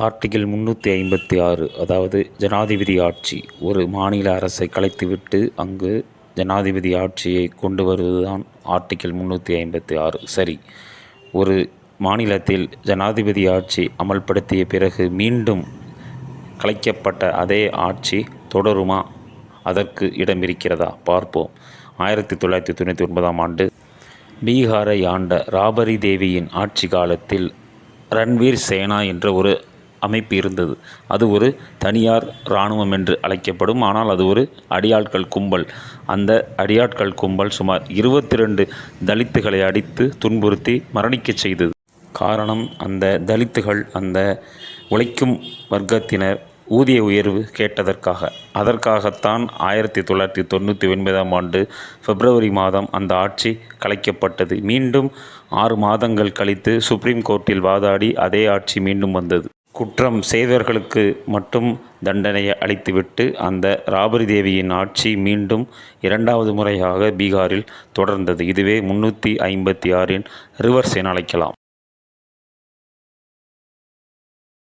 Article 356 அதாவது ஜனாதிபதி ஆட்சி. ஒரு மாநில அரசை கலைத்துவிட்டு அங்கு ஜனாதிபதி ஆட்சியை கொண்டு வருவதுதான் ஆர்டிகிள் 356. சரி, ஒரு மாநிலத்தில் ஜனாதிபதி ஆட்சி அமல்படுத்திய பிறகு மீண்டும் கலைக்கப்பட்ட அதே ஆட்சி தொடருமா? அதற்கு இடம் இருக்கிறதா? பார்ப்போம். 1999ஆம் ஆண்டு பீகாரை ஆண்ட ராபரி தேவியின் ஆட்சி காலத்தில் ரன்வீர் சேனா என்ற ஒரு அமைப்பு இருந்தது. அது ஒரு தனியார் இராணுவம் என்று அழைக்கப்படும். ஆனால் அது ஒரு அடியாட்கள் கும்பல். அந்த அடியாட்கள் கும்பல் சுமார் 22 தலித்துகளை அடித்து துன்புறுத்தி மரணிக்கச் செய்தது. காரணம், அந்த தலித்துகள் அந்த உழைக்கும் வர்க்கத்தினர் ஊதிய உயர்வு கேட்டதற்காக. அதற்காகத்தான் 1999ஆம் ஆண்டு பிப்ரவரி மாதம் அந்த ஆட்சி கலைக்கப்பட்டது. மீண்டும் 6 மாதங்கள் கழித்து சுப்ரீம் கோர்ட்டில் வாதாடி அதே ஆட்சி மீண்டும் வந்தது. குற்றம் செய்தவர்களுக்கு மட்டும் தண்டனையை அளித்துவிட்டு அந்த ராபரி தேவியின் ஆட்சி மீண்டும் 2வது முறையாக பீகாரில் தொடர்ந்தது. இதுவே 356 ரிவர்ஸ் என அழைக்கலாம்.